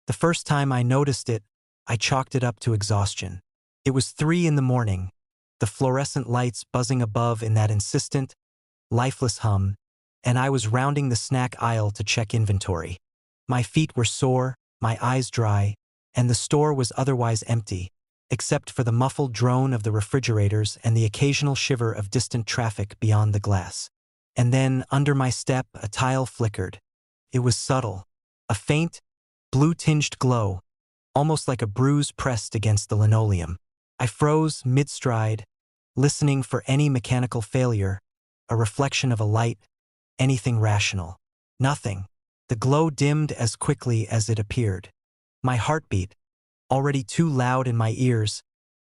The first time I noticed it, I chalked it up to exhaustion. It was 3 in the morning, the fluorescent lights buzzing above in that insistent, lifeless hum, and I was rounding the snack aisle to check inventory. My feet were sore, my eyes dry, and the store was otherwise empty, except for the muffled drone of the refrigerators and the occasional shiver of distant traffic beyond the glass. And then, under my step, a tile flickered. It was subtle, a faint, blue-tinged glow, almost like a bruise pressed against the linoleum. I froze mid-stride, listening for any mechanical failure, a reflection of a light, anything rational. Nothing. The glow dimmed as quickly as it appeared. My heartbeat, already too loud in my ears,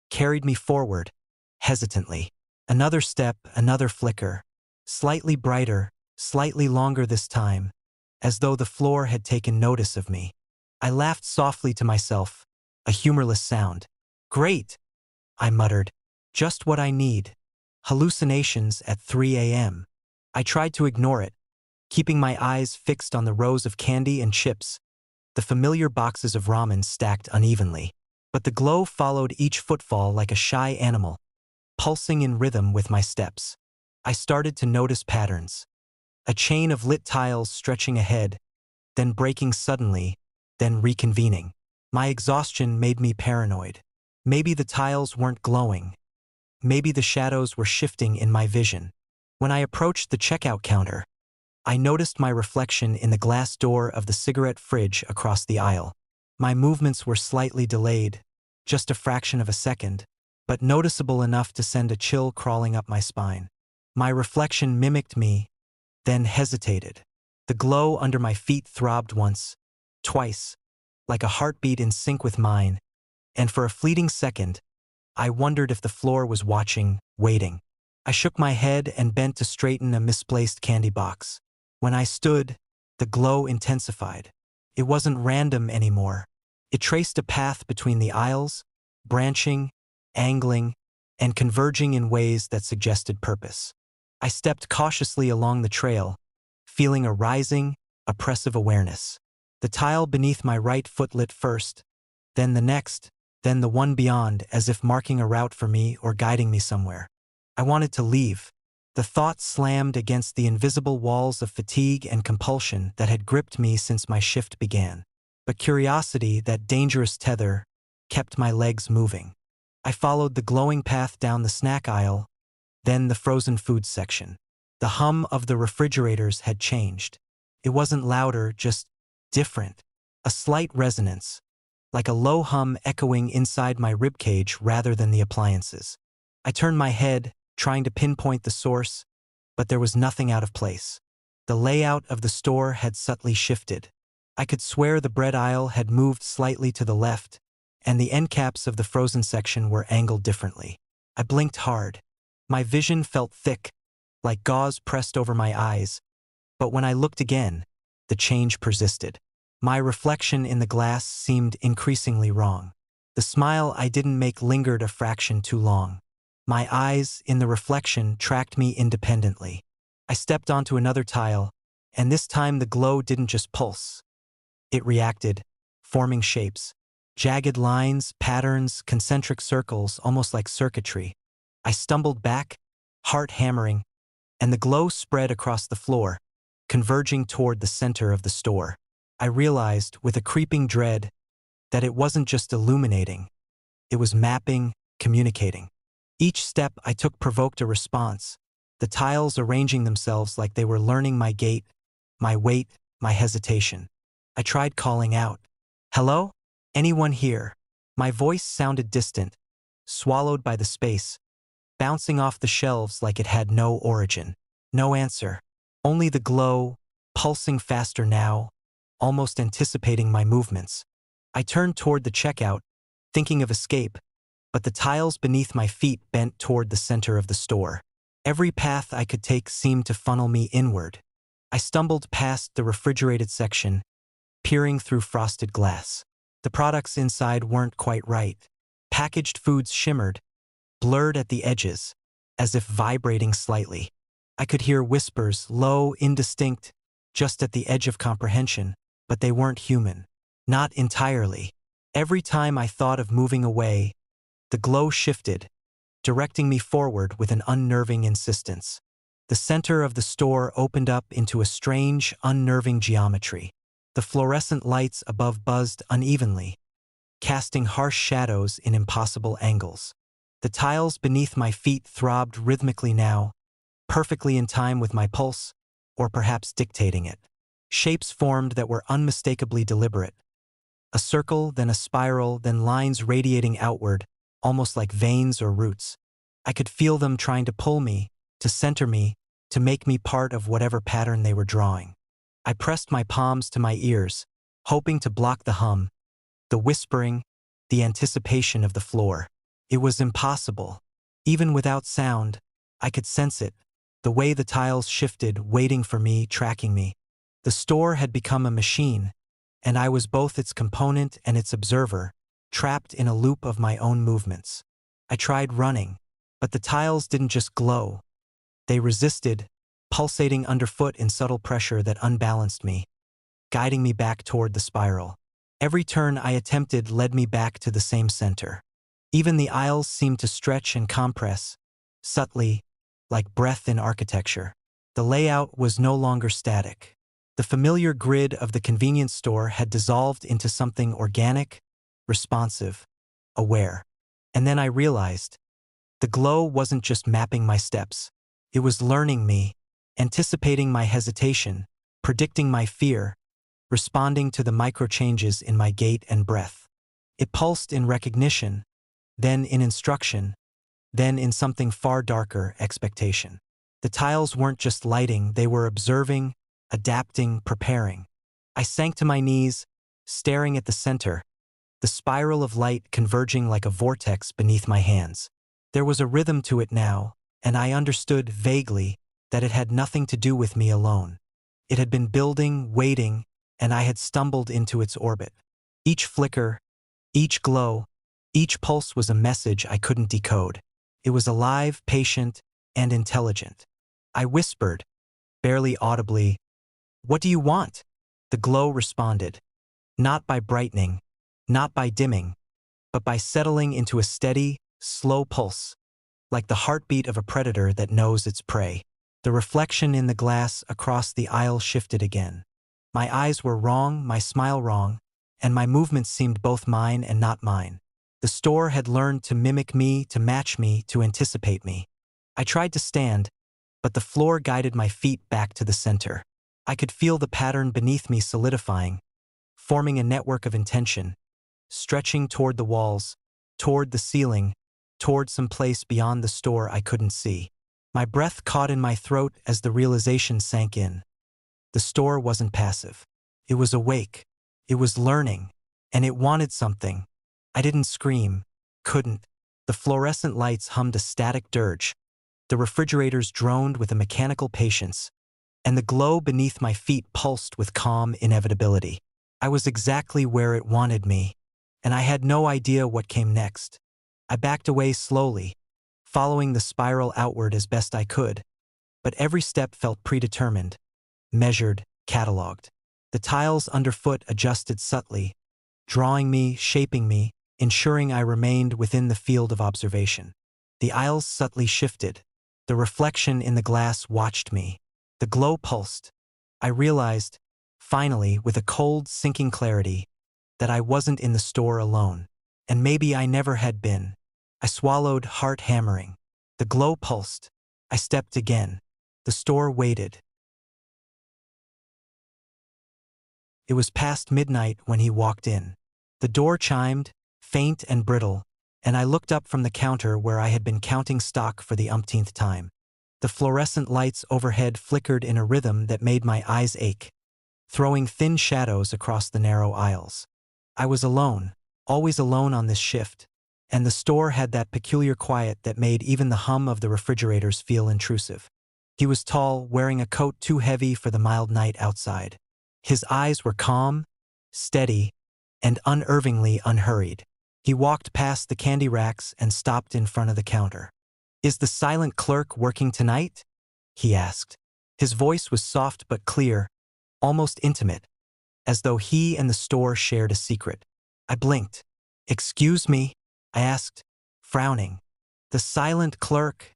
carried me forward, hesitantly. Another step, another flicker. Slightly brighter, slightly longer this time, as though the floor had taken notice of me. I laughed softly to myself, a humorless sound. "Great," I muttered. "Just what I need. Hallucinations at 3 a.m. I tried to ignore it, keeping my eyes fixed on the rows of candy and chips, the familiar boxes of ramen stacked unevenly. But the glow followed each footfall like a shy animal, pulsing in rhythm with my steps. I started to notice patterns. A chain of lit tiles stretching ahead, then breaking suddenly, then reconvening. My exhaustion made me paranoid. Maybe the tiles weren't glowing. Maybe the shadows were shifting in my vision. When I approached the checkout counter, I noticed my reflection in the glass door of the cigarette fridge across the aisle. My movements were slightly delayed, just a fraction of a second, but noticeable enough to send a chill crawling up my spine. My reflection mimicked me, then hesitated. The glow under my feet throbbed once, twice, like a heartbeat in sync with mine, and for a fleeting second, I wondered if the floor was watching, waiting. I shook my head and bent to straighten a misplaced candy box. When I stood, the glow intensified. It wasn't random anymore. It traced a path between the aisles, branching, angling, and converging in ways that suggested purpose. I stepped cautiously along the trail, feeling a rising, oppressive awareness. The tile beneath my right foot lit first, then the next, then the one beyond, as if marking a route for me or guiding me somewhere. I wanted to leave. The thought slammed against the invisible walls of fatigue and compulsion that had gripped me since my shift began. But curiosity, that dangerous tether, kept my legs moving. I followed the glowing path down the snack aisle, then the frozen foods section. The hum of the refrigerators had changed. It wasn't louder, just different. A slight resonance, like a low hum echoing inside my ribcage rather than the appliances. I turned my head, trying to pinpoint the source, but there was nothing out of place. The layout of the store had subtly shifted. I could swear the bread aisle had moved slightly to the left, and the end caps of the frozen section were angled differently. I blinked hard. My vision felt thick, like gauze pressed over my eyes, but when I looked again, the change persisted. My reflection in the glass seemed increasingly wrong. The smile I didn't make lingered a fraction too long. My eyes, in the reflection, tracked me independently. I stepped onto another tile, and this time the glow didn't just pulse. It reacted, forming shapes. Jagged lines, patterns, concentric circles, almost like circuitry. I stumbled back, heart hammering, and the glow spread across the floor, converging toward the center of the store. I realized, with a creeping dread, that it wasn't just illuminating. It was mapping, communicating. Each step I took provoked a response, the tiles arranging themselves like they were learning my gait, my weight, my hesitation. I tried calling out, "Hello? Anyone here?" My voice sounded distant, swallowed by the space, bouncing off the shelves like it had no origin. No answer. Only the glow, pulsing faster now, almost anticipating my movements. I turned toward the checkout, thinking of escape, but the tiles beneath my feet bent toward the center of the store. Every path I could take seemed to funnel me inward. I stumbled past the refrigerated section, peering through frosted glass. The products inside weren't quite right. Packaged foods shimmered, blurred at the edges, as if vibrating slightly. I could hear whispers, low, indistinct, just at the edge of comprehension, but they weren't human. Not entirely. Every time I thought of moving away, the glow shifted, directing me forward with an unnerving insistence. The center of the store opened up into a strange, unnerving geometry. The fluorescent lights above buzzed unevenly, casting harsh shadows in impossible angles. The tiles beneath my feet throbbed rhythmically now, perfectly in time with my pulse, or perhaps dictating it. Shapes formed that were unmistakably deliberate. A circle, then a spiral, then lines radiating outward, almost like veins or roots. I could feel them trying to pull me, to center me, to make me part of whatever pattern they were drawing. I pressed my palms to my ears, hoping to block the hum, the whispering, the anticipation of the floor. It was impossible. Even without sound, I could sense it, the way the tiles shifted, waiting for me, tracking me. The store had become a machine, and I was both its component and its observer, trapped in a loop of my own movements. I tried running, but the tiles didn't just glow. They resisted, pulsating underfoot in subtle pressure that unbalanced me, guiding me back toward the spiral. Every turn I attempted led me back to the same center. Even the aisles seemed to stretch and compress, subtly, like breath in architecture. The layout was no longer static. The familiar grid of the convenience store had dissolved into something organic, responsive, aware. And then I realized, the glow wasn't just mapping my steps. It was learning me, anticipating my hesitation, predicting my fear, responding to the micro-changes in my gait and breath. It pulsed in recognition, then in instruction, then in something far darker, expectation. The tiles weren't just lighting, they were observing, adapting, preparing. I sank to my knees, staring at the center, the spiral of light converging like a vortex beneath my hands. There was a rhythm to it now, and I understood vaguely that it had nothing to do with me alone. It had been building, waiting, and I had stumbled into its orbit. Each flicker, each glow, each pulse was a message I couldn't decode. It was alive, patient, and intelligent. I whispered, barely audibly, "What do you want?" The glow responded, not by brightening, not by dimming, but by settling into a steady, slow pulse, like the heartbeat of a predator that knows its prey. The reflection in the glass across the aisle shifted again. My eyes were wrong, my smile wrong, and my movements seemed both mine and not mine. The store had learned to mimic me, to match me, to anticipate me. I tried to stand, but the floor guided my feet back to the center. I could feel the pattern beneath me solidifying, forming a network of intention, stretching toward the walls, toward the ceiling, toward some place beyond the store I couldn't see. My breath caught in my throat as the realization sank in. The store wasn't passive. It was awake. It was learning. And it wanted something. I didn't scream. Couldn't. The fluorescent lights hummed a static dirge. The refrigerators droned with a mechanical patience. And the glow beneath my feet pulsed with calm inevitability. I was exactly where it wanted me, and I had no idea what came next. I backed away slowly, following the spiral outward as best I could, but every step felt predetermined, measured, catalogued. The tiles underfoot adjusted subtly, drawing me, shaping me, ensuring I remained within the field of observation. The aisles subtly shifted. The reflection in the glass watched me. The glow pulsed. I realized, finally, with a cold, sinking clarity, that I wasn't in the store alone. And maybe I never had been. I swallowed, heart hammering. The glow pulsed. I stepped again. The store waited. It was past midnight when he walked in. The door chimed, faint and brittle, and I looked up from the counter where I had been counting stock for the umpteenth time. The fluorescent lights overhead flickered in a rhythm that made my eyes ache, throwing thin shadows across the narrow aisles. I was alone, always alone on this shift, and the store had that peculiar quiet that made even the hum of the refrigerators feel intrusive. He was tall, wearing a coat too heavy for the mild night outside. His eyes were calm, steady, and unervingly unhurried. He walked past the candy racks and stopped in front of the counter. "Is the silent clerk working tonight?" he asked. His voice was soft but clear, almost intimate, as though he and the store shared a secret. I blinked. "Excuse me?" I asked, frowning. "The silent clerk?"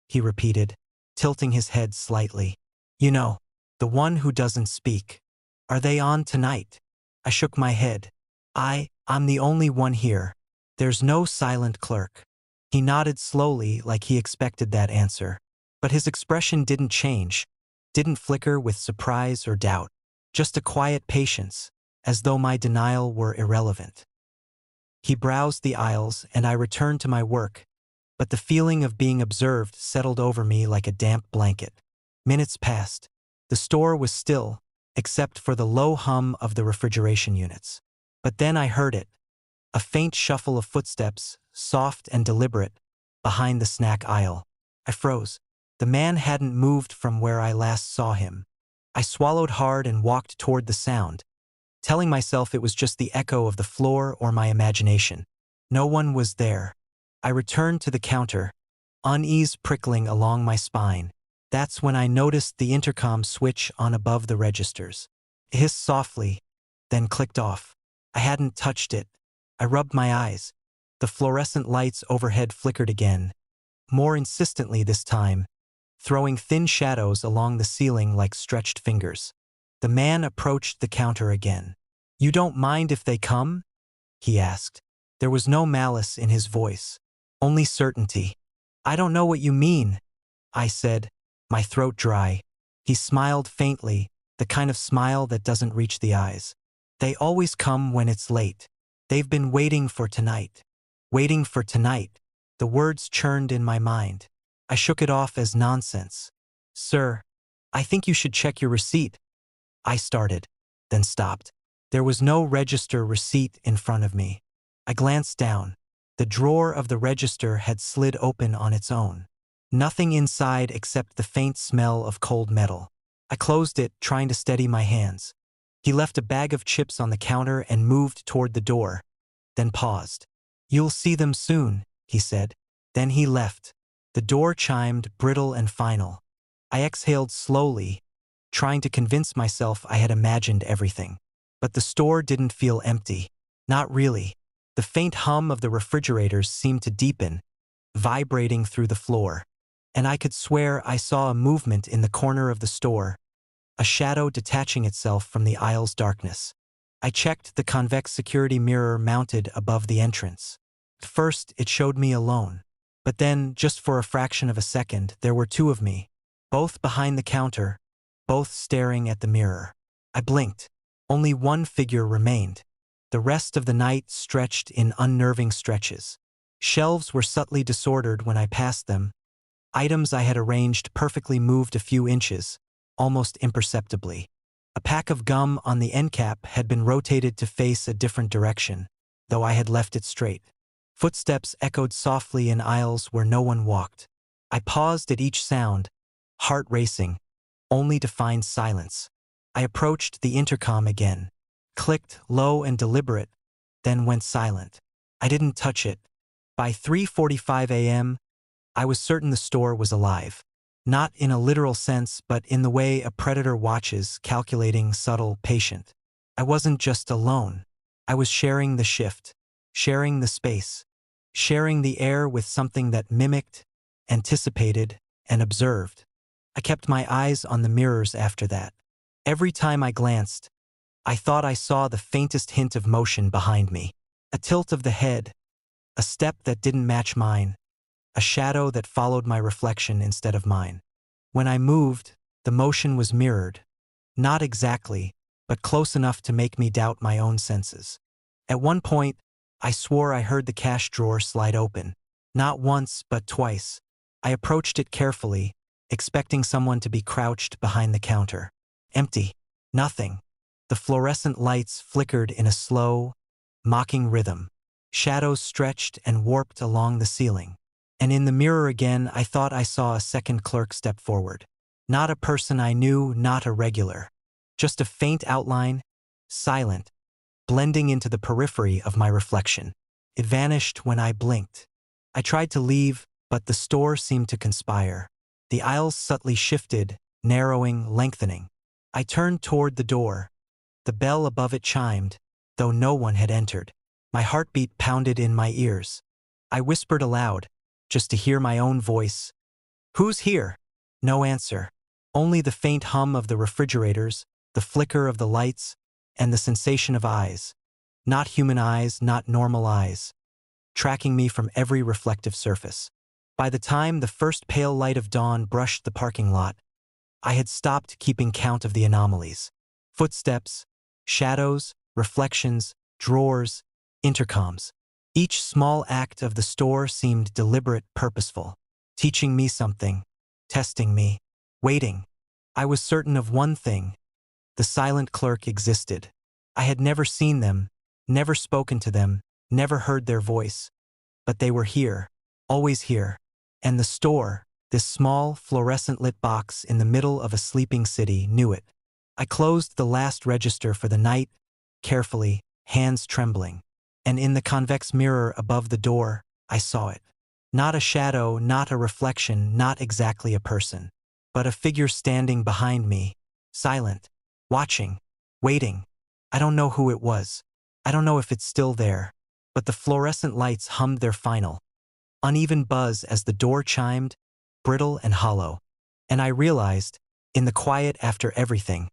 he repeated, tilting his head slightly. "You know, the one who doesn't speak. Are they on tonight?" I shook my head. I'm the only one here. There's no silent clerk." He nodded slowly like he expected that answer. But his expression didn't change, didn't flicker with surprise or doubt. Just a quiet patience, as though my denial were irrelevant. He browsed the aisles and I returned to my work, but the feeling of being observed settled over me like a damp blanket. Minutes passed. The store was still, except for the low hum of the refrigeration units. But then I heard it, a faint shuffle of footsteps, soft and deliberate, behind the snack aisle. I froze. The man hadn't moved from where I last saw him. I swallowed hard and walked toward the sound, telling myself it was just the echo of the floor or my imagination. No one was there. I returned to the counter, unease prickling along my spine. That's when I noticed the intercom switch on above the registers. It hissed softly, then clicked off. I hadn't touched it. I rubbed my eyes. The fluorescent lights overhead flickered again, more insistently this time, throwing thin shadows along the ceiling like stretched fingers. The man approached the counter again. "You don't mind if they come?" he asked. There was no malice in his voice, only certainty. "I don't know what you mean," I said, my throat dry. He smiled faintly, the kind of smile that doesn't reach the eyes. "They always come when it's late. They've been waiting for tonight." Waiting for tonight. The words churned in my mind. I shook it off as nonsense. "Sir, I think you should check your receipt." I started, then stopped. There was no register receipt in front of me. I glanced down. The drawer of the register had slid open on its own. Nothing inside except the faint smell of cold metal. I closed it, trying to steady my hands. He left a bag of chips on the counter and moved toward the door, then paused. "You'll see them soon," he said. Then he left. The door chimed, brittle and final. I exhaled slowly, trying to convince myself I had imagined everything. But the store didn't feel empty. Not really. The faint hum of the refrigerators seemed to deepen, vibrating through the floor. And I could swear I saw a movement in the corner of the store, a shadow detaching itself from the aisle's darkness. I checked the convex security mirror mounted above the entrance. First, it showed me alone. But then, just for a fraction of a second, there were two of me, both behind the counter, both staring at the mirror. I blinked. Only one figure remained. The rest of the night stretched in unnerving stretches. Shelves were subtly disordered when I passed them. Items I had arranged perfectly moved a few inches, almost imperceptibly. A pack of gum on the end cap had been rotated to face a different direction, though I had left it straight. Footsteps echoed softly in aisles where no one walked. I paused at each sound, heart racing, only to find silence. I approached the intercom again, clicked low and deliberate, then went silent. I didn't touch it. By 3:45 a.m., I was certain the store was alive. Not in a literal sense, but in the way a predator watches, calculating, subtle, patient. I wasn't just alone. I was sharing the shift, sharing the space, sharing the air with something that mimicked, anticipated, and observed. I kept my eyes on the mirrors after that. Every time I glanced, I thought I saw the faintest hint of motion behind me. A tilt of the head, a step that didn't match mine, a shadow that followed my reflection instead of mine. When I moved, the motion was mirrored. Not exactly, but close enough to make me doubt my own senses. At one point, I swore I heard the cash drawer slide open. Not once, but twice. I approached it carefully, expecting someone to be crouched behind the counter. Empty. Nothing. The fluorescent lights flickered in a slow, mocking rhythm. Shadows stretched and warped along the ceiling. And in the mirror again, I thought I saw a second clerk step forward. Not a person I knew, not a regular. Just a faint outline, silent, blending into the periphery of my reflection. It vanished when I blinked. I tried to leave, but the store seemed to conspire. The aisles subtly shifted, narrowing, lengthening. I turned toward the door, The bell above it chimed, though no one had entered. My heartbeat pounded in my ears. I whispered aloud, just to hear my own voice. "Who's here?" No answer. Only the faint hum of the refrigerators, the flicker of the lights, and the sensation of eyes. Not human eyes, not normal eyes, tracking me from every reflective surface. By the time the first pale light of dawn brushed the parking lot, I had stopped keeping count of the anomalies. Footsteps, shadows, reflections, drawers, intercoms. Each small act of the store seemed deliberate, purposeful, teaching me something, testing me, waiting. I was certain of one thing: the silent clerk existed. I had never seen them, never spoken to them, never heard their voice. But they were here, always here. And the store, this small, fluorescent-lit box in the middle of a sleeping city, knew it. I closed the last register for the night, carefully, hands trembling. And in the convex mirror above the door, I saw it. Not a shadow, not a reflection, not exactly a person, but a figure standing behind me, silent, watching, waiting. I don't know who it was. I don't know if it's still there, but the fluorescent lights hummed their final, uneven buzz as the door chimed, brittle and hollow. And I realized, in the quiet after everything,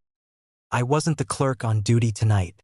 I wasn't the clerk on duty tonight.